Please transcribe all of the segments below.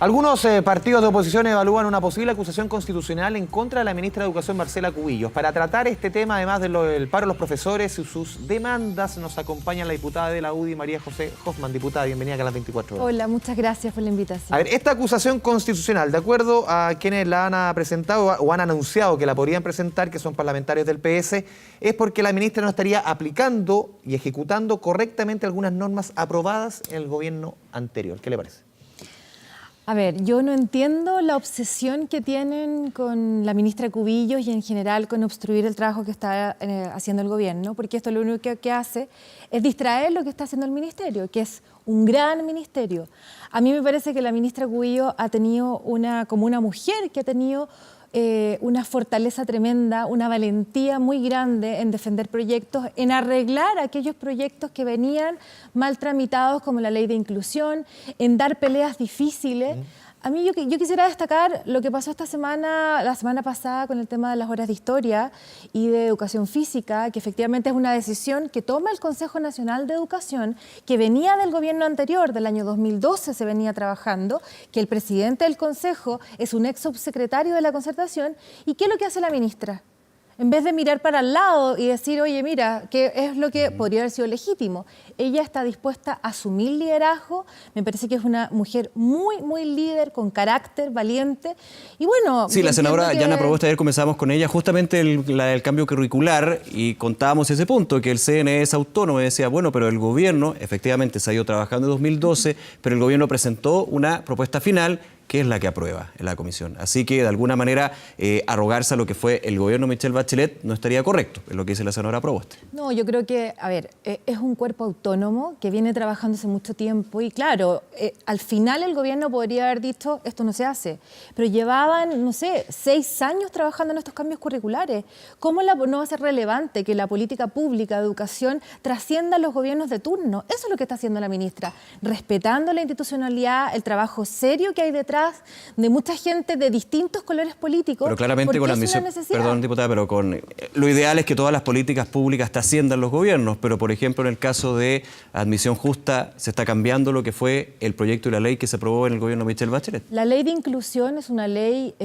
Algunos partidos de oposición evalúan una posible acusación constitucional en contra de la ministra de Educación, Marcela Cubillos. Para tratar este tema, además del paro de los profesores y sus demandas, nos acompaña la diputada de la UDI, María José Hoffman. Diputada, bienvenida a las 24 horas. Hola, muchas gracias por la invitación. A ver, esta acusación constitucional, de acuerdo a quienes la han presentado o han anunciado que la podrían presentar, que son parlamentarios del PS, es porque la ministra no estaría aplicando y ejecutando correctamente algunas normas aprobadas en el gobierno anterior. ¿Qué le parece? A ver, yo no entiendo la obsesión que tienen con la ministra Cubillos y en general con obstruir el trabajo que está haciendo el gobierno, porque esto lo único que hace es distraer lo que está haciendo el ministerio, que es un gran ministerio. A mí me parece que la ministra Cubillos ha tenido como una mujer que ha tenido una fortaleza tremenda, una valentía muy grande en defender proyectos, en arreglar aquellos proyectos que venían mal tramitados como la ley de inclusión, en dar peleas difíciles. A mí yo quisiera destacar lo que pasó esta semana, la semana pasada con el tema de las horas de historia y de educación física, que efectivamente es una decisión que toma el Consejo Nacional de Educación, que venía del gobierno anterior, del año 2012 se venía trabajando, que el presidente del Consejo es un ex subsecretario de la Concertación. ¿Y qué es lo que hace la ministra? En vez de mirar para el lado y decir, oye, mira, ¿qué es lo que podría haber sido legítimo? Ella está dispuesta a asumir liderazgo. Me parece que es una mujer muy líder, con carácter, valiente. Y bueno... Sí, la senadora Yana Proboste, ayer comenzamos con ella justamente el cambio curricular y contábamos ese punto, que el CNE es autónomo. Y decía, bueno, pero el gobierno, efectivamente, se ha ido trabajando en 2012, pero el gobierno presentó una propuesta final que es la que aprueba en la comisión. Así que, de alguna manera, arrogarse a lo que fue el gobierno de Michelle Bachelet no estaría correcto, es lo que dice la senadora Proboste. No, yo creo que, a ver, es un cuerpo autónomo que viene trabajando hace mucho tiempo y, claro, al final el gobierno podría haber dicho, esto no se hace, pero llevaban, no sé, 6 años trabajando en estos cambios curriculares. ¿Cómo no va a ser relevante que la política pública de educación trascienda a los gobiernos de turno? Eso es lo que está haciendo la ministra, respetando la institucionalidad, el trabajo serio que hay detrás de mucha gente de distintos colores políticos. Pero claramente con la admisión, perdón, diputada, pero lo ideal es que todas las políticas públicas trasciendan los gobiernos, pero por ejemplo en el caso de admisión justa se está cambiando lo que fue el proyecto y la ley que se aprobó en el gobierno de Michelle Bachelet. La ley de inclusión es una ley,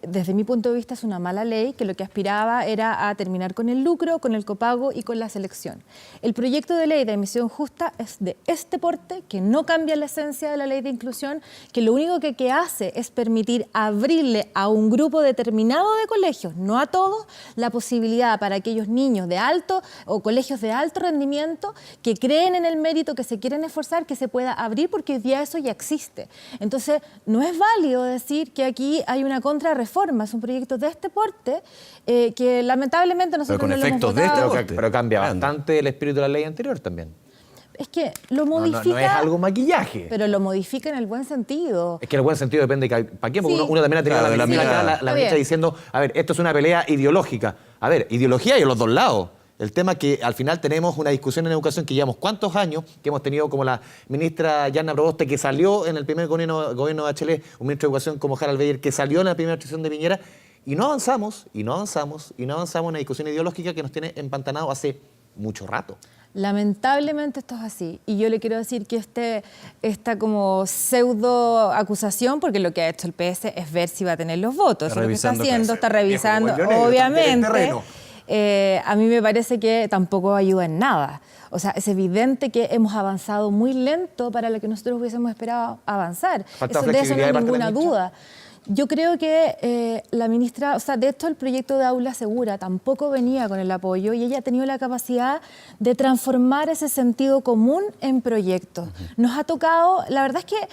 desde mi punto de vista es una mala ley, que lo que aspiraba era a terminar con el lucro, con el copago y con la selección. El proyecto de ley de admisión justa es de este porte, que no cambia la esencia de la ley de inclusión, que lo único que hace es permitir abrirle a un grupo determinado de colegios, no a todos, la posibilidad para aquellos niños de alto o colegios de alto rendimiento que creen en el mérito, que se quieren esforzar, que se pueda abrir, porque hoy día eso ya existe. Entonces, no es válido decir que aquí hay una contrarreforma, es un proyecto de este porte que lamentablemente nosotros no lo hemos votado. Pero cambia bastante el espíritu de la ley anterior también. Es que lo modifica... No es algo maquillaje. Pero lo modifica en el buen sentido. Es que en el buen sentido depende de para quién, porque sí, uno también ha tenido la ministra diciendo, a ver, esto es una pelea ideológica. A ver, ideología hay en los dos lados. El tema es que al final tenemos una discusión en educación que llevamos cuántos años, que hemos tenido como la ministra Yana Proboste, que salió en el primer gobierno de Bachelet, un ministro de Educación como Harald Beyer, que salió en la primera administración de Piñera, y no avanzamos en una discusión ideológica que nos tiene empantanados hace mucho rato. Lamentablemente esto es así, y yo le quiero decir que esta como pseudo acusación, porque lo que ha hecho el PS es ver si va a tener los votos, eso es lo que está haciendo, está revisando, obviamente. A mí me parece que tampoco ayuda en nada. O sea, es evidente que hemos avanzado muy lento para lo que nosotros hubiésemos esperado avanzar. De eso no hay ninguna duda. Yo creo que la ministra, o sea, de hecho el proyecto de Aula Segura tampoco venía con el apoyo y ella ha tenido la capacidad de transformar ese sentido común en proyectos. Nos ha tocado, la verdad es que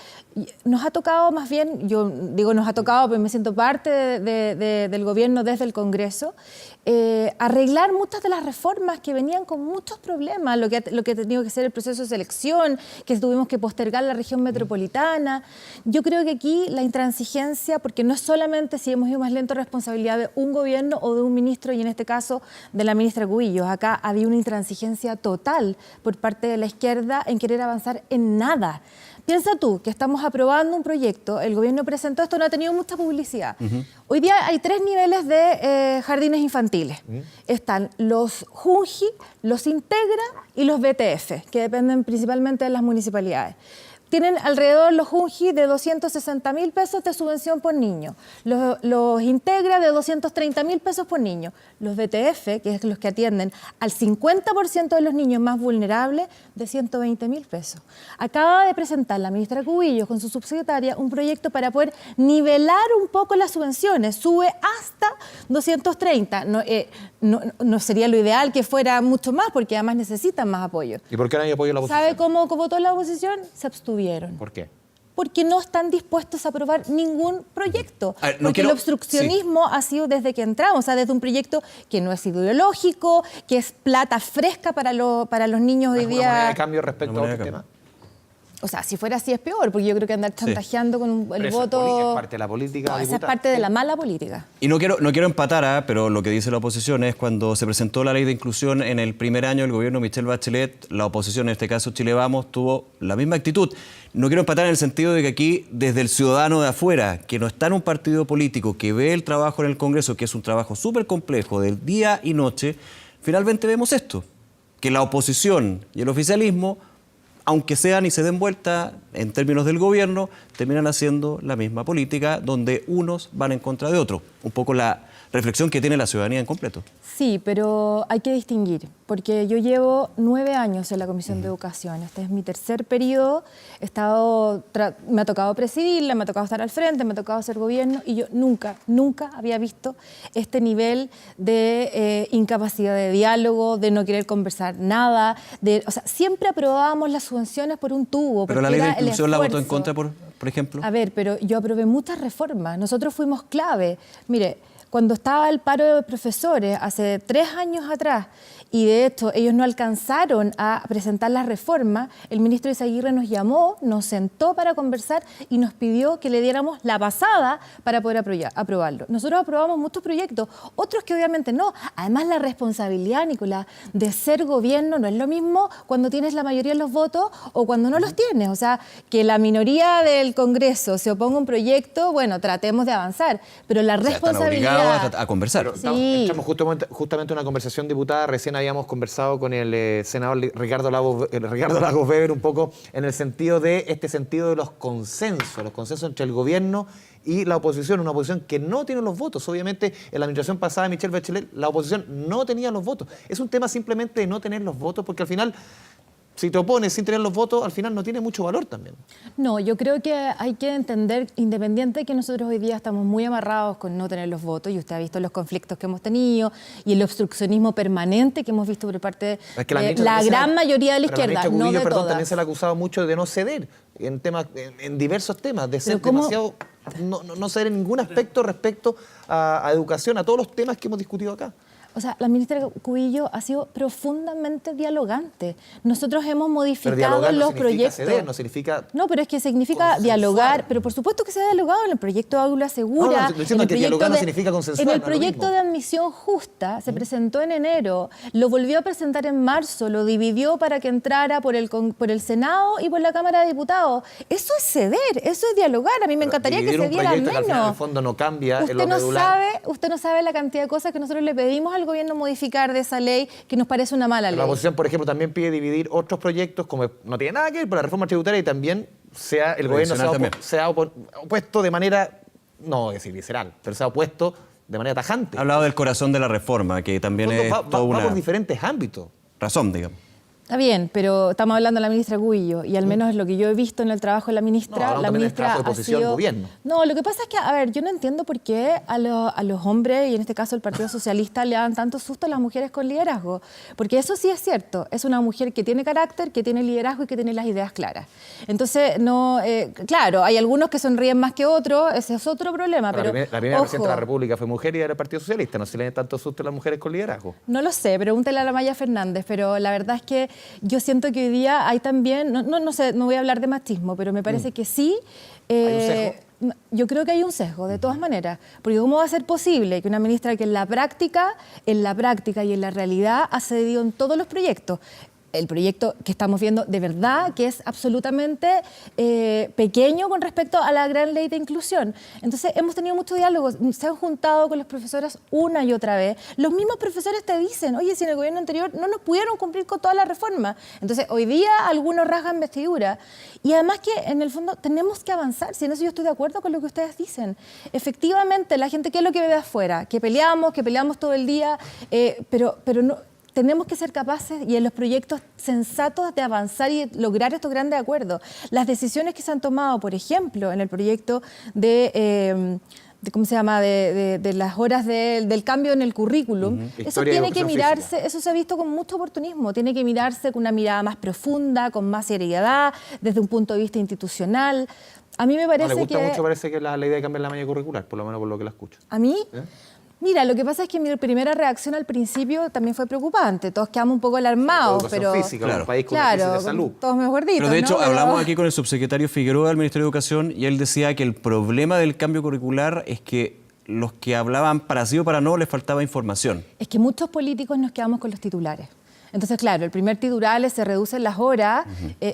nos ha tocado más bien, yo digo nos ha tocado, pero me siento parte del gobierno desde el Congreso, arreglar muchas de las reformas que venían con muchos problemas, lo que ha tenido que ser el proceso de selección, que tuvimos que postergar la región metropolitana. Yo creo que aquí la intransigencia, porque no es solamente si hemos ido más lento responsabilidad de un gobierno o de un ministro, y en este caso de la ministra Cubillos. Acá había una intransigencia total por parte de la izquierda en querer avanzar en nada. Piensa tú que estamos aprobando un proyecto, el gobierno presentó esto, no ha tenido mucha publicidad. Hoy día hay 3 niveles de jardines infantiles. Están los JUNJI, los Integra y los BTF, que dependen principalmente de las municipalidades. tienen alrededor los UNJI de 260.000 pesos de subvención por niño, los Integra de 230.000 pesos por niño, los BTF, que es los que atienden al 50% de los niños más vulnerables, de 120.000 pesos. Acaba de presentar la ministra Cubillos con su subsecretaria un proyecto para poder nivelar un poco las subvenciones, sube hasta 230. No sería lo ideal que fuera mucho más, porque además necesitan más apoyo. ¿Y por qué no hay apoyo de la oposición? ¿Sabe cómo votó la oposición? Se abstuvieron. ¿Por qué? Porque no están dispuestos a aprobar ningún proyecto. Porque el obstruccionismo ha sido desde que entramos, o sea, desde un proyecto que no es ideológico, que es plata fresca para los niños hoy día. ¿Una moneda de cambio respecto a otro tema? O sea, si fuera así es peor, porque yo creo que andar chantajeando con el voto... Es parte de la política. No, esa es parte de la mala política. Y no quiero empatar, pero lo que dice la oposición es cuando se presentó la ley de inclusión en el primer año del gobierno de Michelle Bachelet, la oposición, en este caso Chile Vamos, tuvo la misma actitud. No quiero empatar en el sentido de que aquí, desde el ciudadano de afuera, que no está en un partido político, que ve el trabajo en el Congreso, que es un trabajo súper complejo, del día y noche, finalmente vemos esto, que la oposición y el oficialismo, aunque sean y se den vuelta en términos del gobierno, terminan haciendo la misma política donde unos van en contra de otros. Un poco la reflexión que tiene la ciudadanía en completo. Sí, pero hay que distinguir, porque yo llevo 9 años en la Comisión de Educación. Este es mi tercer periodo. Me ha tocado presidirla, me ha tocado estar al frente, me ha tocado hacer gobierno, y yo nunca había visto este nivel de incapacidad de diálogo, de no querer conversar nada. O sea, siempre aprobábamos las subvenciones por un tubo. Pero la ley de inclusión la votó en contra, por ejemplo. A ver, pero yo aprobé muchas reformas. Nosotros fuimos clave. Mire, cuando estaba el paro de profesores hace 3 años atrás, y de hecho ellos no alcanzaron a presentar las reformas, el ministro Izaguirre nos llamó, nos sentó para conversar y nos pidió que le diéramos la pasada para poder aprobarlo. Nosotros aprobamos muchos proyectos, otros que obviamente no. Además, la responsabilidad, Nicolás, de ser gobierno no es lo mismo cuando tienes la mayoría de los votos o cuando no los tienes. O sea, que la minoría del Congreso se oponga a un proyecto, bueno, tratemos de avanzar, pero la responsabilidad... Están obligados a conversar. Sí. Entramos justamente en una conversación, diputada. Recién habíamos conversado con el senador Ricardo Lagos Weber un poco en el sentido de los consensos entre el gobierno y la oposición, una oposición que no tiene los votos. Obviamente, en la administración pasada de Michelle Bachelet, la oposición no tenía los votos. Es un tema simplemente de no tener los votos, porque al final, si te opones sin tener los votos, al final no tiene mucho valor también. No, yo creo que hay que entender, independiente de que nosotros hoy día estamos muy amarrados con no tener los votos, y usted ha visto los conflictos que hemos tenido y el obstruccionismo permanente que hemos visto por parte de la gran mayoría de la izquierda, no de todas. También se le ha acusado mucho de no ceder en diversos temas, de ser demasiado... No ceder en ningún aspecto respecto a educación, a todos los temas que hemos discutido acá. O sea, la ministra Cubillos ha sido profundamente dialogante. Nosotros hemos modificado los proyectos. Ceder, no significa... No, pero es que significa dialogar, pero por supuesto que se ha dialogado en el proyecto de Aula Segura. En el proyecto de admisión justa se presentó en enero, lo volvió a presentar en marzo, lo dividió para que entrara por el Senado y por la Cámara de Diputados. Eso es ceder, eso es dialogar. A mí me encantaría que se diera menos. Que al final, en el fondo no cambia. Usted no sabe la cantidad de cosas que nosotros le pedimos al gobierno modificar de esa ley, que nos parece una mala ley. La oposición, por ejemplo, también pide dividir otros proyectos, como no tiene nada que ver con la reforma tributaria, y también el gobierno se ha opuesto de manera, no decir visceral, pero se ha opuesto de manera tajante. Ha hablado del corazón de la reforma, que también es toda una... Va por diferentes ámbitos. Razón, digamos. Está bien, pero estamos hablando de la ministra Cubillos, y al menos lo que yo he visto en el trabajo de la ministra, la ministra ha sido... Gobierno. No, lo que pasa es que, a ver, yo no entiendo por qué a los hombres, y en este caso el Partido Socialista, le dan tanto susto a las mujeres con liderazgo. Porque eso sí es cierto, es una mujer que tiene carácter, que tiene liderazgo y que tiene las ideas claras. Entonces, claro, hay algunos que sonríen más que otros, ese es otro problema, pero la primera presidenta de la República fue mujer y era del Partido Socialista, no se le da tanto susto a las mujeres con liderazgo. No lo sé, pregúntele a la Maya Fernández, pero la verdad es que yo siento que hoy día hay también, no sé, no voy a hablar de machismo, pero me parece que sí. ¿Hay un sesgo? Yo creo que hay un sesgo, de todas maneras, porque ¿cómo va a ser posible que una ministra que en la práctica y en la realidad ha cedido en todos los proyectos? el proyecto que estamos viendo de verdad que es absolutamente pequeño con respecto a la gran ley de inclusión. Entonces hemos tenido mucho diálogo, se han juntado con los profesores una y otra vez. Los mismos profesores te dicen, oye, si en el gobierno anterior no nos pudieron cumplir con toda la reforma. Entonces hoy día algunos rasgan vestidura. Y además que en el fondo tenemos que avanzar, si en eso yo estoy de acuerdo con lo que ustedes dicen. Efectivamente, la gente, ¿qué es lo que ve de afuera? Que peleamos todo el día, pero no... Tenemos que ser capaces, y en los proyectos sensatos, de avanzar y lograr estos grandes acuerdos. Las decisiones que se han tomado, por ejemplo, en el proyecto ¿cómo se llama?, de las horas del cambio en el currículum, eso tiene que mirarse, eso se ha visto con mucho oportunismo, tiene que mirarse con una mirada más profunda, con más seriedad, desde un punto de vista institucional. A mí me parece no le gusta mucho, parece que la idea de cambiar la malla curricular, por lo menos por lo que la escucho. ¿A mí? Mira, lo que pasa es que mi primera reacción al principio también fue preocupante. Todos quedamos un poco alarmados, pero física, claro, un país con una crisis de salud. Todos más gorditos. Pero de hecho, hablamos aquí con el subsecretario Figueroa del Ministerio de Educación y él decía que el problema del cambio curricular es que los que hablaban para sí o para no les faltaba información. Es que muchos políticos nos quedamos con los titulares. Entonces, claro, el primer titular se reducen las horas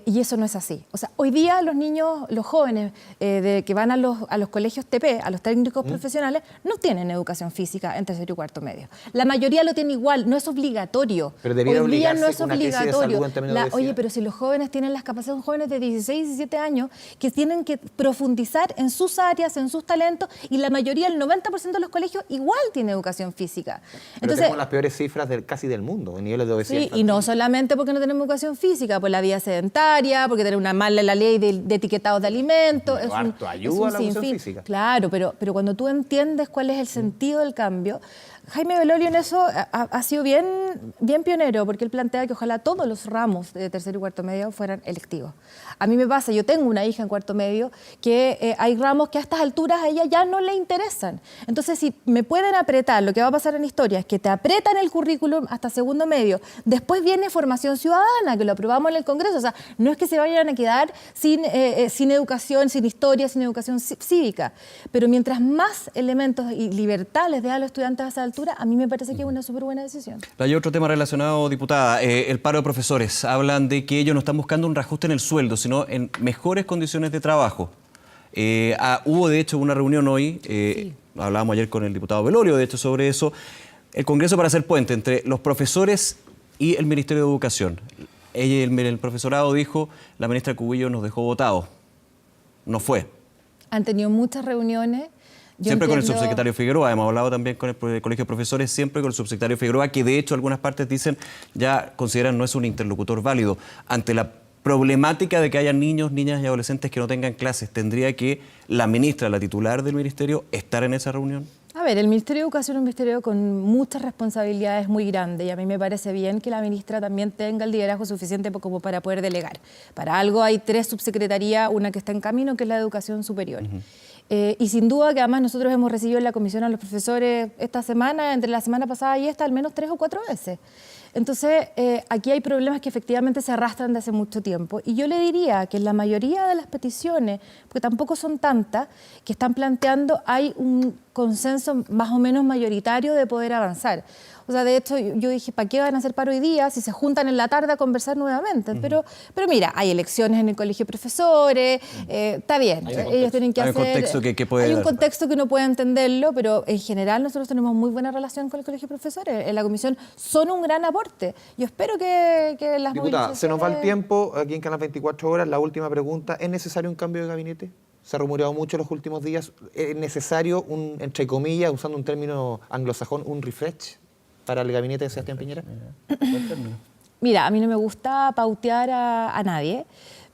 y eso no es así. O sea, hoy día los niños, los jóvenes que van a los colegios TP, a los técnicos profesionales, no tienen educación física en tercero y cuarto medio. La mayoría lo tiene igual, no es obligatorio. Pero debiera hoy día obligarse no es con una crisis de obligatorio. salud en términos de obesidad. Oye, pero si los jóvenes tienen las capacidades, son jóvenes de 16, 17 años, que tienen que profundizar en sus áreas, en sus talentos, y la mayoría, el 90% de los colegios, igual tiene educación física. Pero tenemos las peores cifras casi del mundo en niveles de obesidad. Sí, y no solamente porque no tenemos educación física, por la vida sedentaria, porque tenemos una mala la ley de etiquetados de alimentos. Pero harto ayuda a la educación física. Claro, pero cuando tú entiendes cuál es el sentido del cambio, Jaime Belolio en eso ha sido bien pionero, porque él plantea que ojalá todos los ramos de tercero y cuarto medio fueran electivos. A mí me pasa, yo tengo una hija en cuarto medio, que hay ramos que a estas alturas a ella ya no le interesan. Entonces, si me pueden apretar, lo que va a pasar en historia es que te apretan el currículum hasta segundo medio, después viene formación ciudadana, que lo aprobamos en el Congreso, o sea, no es que se vayan a quedar sin educación, sin historia, sin educación cívica, pero mientras más elementos y libertad les dé a los estudiantes a esa altura, a mí me parece que es una súper buena decisión. Hay otro tema relacionado, diputada, el paro de profesores. Hablan de que ellos no están buscando un reajuste en el sueldo, sino en mejores condiciones de trabajo. Hubo, de hecho, una reunión hoy, sí. Hablábamos ayer con el diputado Belolio, de hecho, sobre eso, el Congreso para hacer puente entre los profesores y el Ministerio de Educación. El profesorado dijo, la ministra Cubillos nos dejó votados. No fue. Han tenido muchas reuniones. Siempre con el subsecretario Figueroa, hemos hablado también con el Colegio de Profesores, siempre con el subsecretario Figueroa, que de hecho algunas partes dicen, ya consideran no es un interlocutor válido. Ante la problemática de que haya niños, niñas y adolescentes que no tengan clases, ¿tendría que la ministra, la titular del ministerio, estar en esa reunión? A ver, el Ministerio de Educación es un ministerio con muchas responsabilidades muy grandes y a mí me parece bien que la ministra también tenga el liderazgo suficiente como para poder delegar. Para algo hay 3 subsecretarías, una que está en camino, que es la de Educación Superior. Y sin duda que además nosotros hemos recibido en la comisión a los profesores esta semana, entre la semana pasada y esta, al menos 3 o 4 veces. Entonces, aquí hay problemas que efectivamente se arrastran de hace mucho tiempo. Y yo le diría que en la mayoría de las peticiones, porque tampoco son tantas, que están planteando, hay un consenso más o menos mayoritario de poder avanzar. O sea, de hecho, yo dije, ¿para qué van a hacer paro hoy día si se juntan en la tarde a conversar nuevamente? Pero mira, hay elecciones en el colegio de profesores, está bien. Ellos tienen que hacer... Hay un contexto que puede Hay un contexto que uno puede entenderlo, pero en general nosotros tenemos muy buena relación con el colegio de profesores. En la comisión son un gran aporte. Yo espero que las Diputada, se nos va el tiempo aquí en Canal 24 Horas. La última pregunta, ¿es necesario un cambio de gabinete? Se ha rumoreado mucho en los últimos días. ¿Es necesario entre comillas, usando un término anglosajón, un refresh para el gabinete de Sebastián Piñera? Mira, a mí no me gusta pautear a nadie,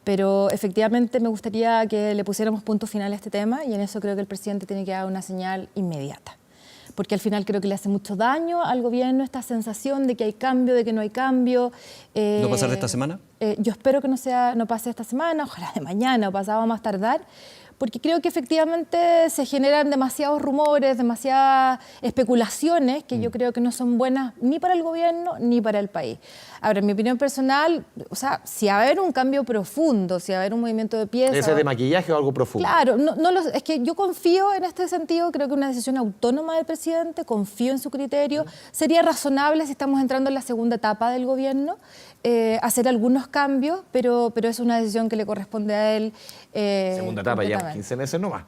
pero efectivamente me gustaría que le pusiéramos punto final a este tema y en eso creo que el presidente tiene que dar una señal inmediata. Porque al final creo que le hace mucho daño al gobierno esta sensación de que hay cambio, de que no hay cambio. ¿No pasar de esta semana? Yo espero que no pase esta semana, ojalá de mañana o pasado más tardar, porque creo que efectivamente se generan demasiados rumores, demasiadas especulaciones que yo creo que no son buenas ni para el gobierno ni para el país. Ahora, en mi opinión personal, o sea, si va a haber un cambio profundo, si va a haber un movimiento de piezas... ¿Ese de maquillaje o algo profundo? Claro, es que yo confío en este sentido, creo que es una decisión autónoma del presidente, confío en su criterio. Sería razonable, si estamos entrando en la segunda etapa del gobierno, hacer algunos cambios, pero es una decisión que le corresponde a él. Segunda etapa, ya 15 meses nomás.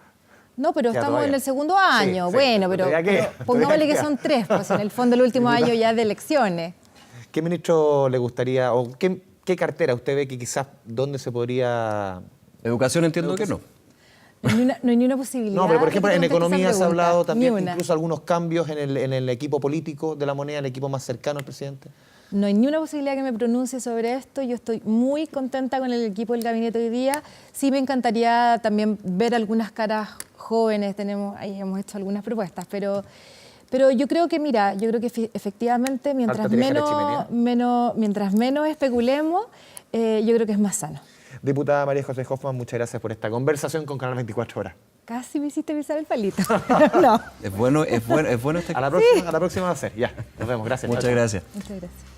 No, pero Ya estamos todavía. en el segundo año. Sí, bueno, sí, pero pongámosle que son 3, pues en el fondo el último año ya es de elecciones. ¿Qué ministro le gustaría, o qué cartera usted ve que quizás dónde se podría... Educación entiendo que no. No hay ni una posibilidad. No, pero por de que ejemplo en conteste esa economía se ha pregunta. hablado también Ni una. incluso algunos cambios en el equipo político de la moneda, el equipo más cercano al presidente. No hay ni una posibilidad que me pronuncie sobre esto. Yo estoy muy contenta con el equipo del gabinete hoy día. Sí me encantaría también ver algunas caras jóvenes. Ahí hemos hecho algunas propuestas, pero yo creo que, mira, efectivamente mientras menos especulemos, yo creo que es más sano. Diputada María José Hoffman, muchas gracias por esta conversación con Canal 24 Horas. Casi me hiciste pisar el palito. No. Es bueno este... A la próxima va a ser, ya. Nos vemos, gracias. Muchas Chao, chao. gracias. Muchas gracias.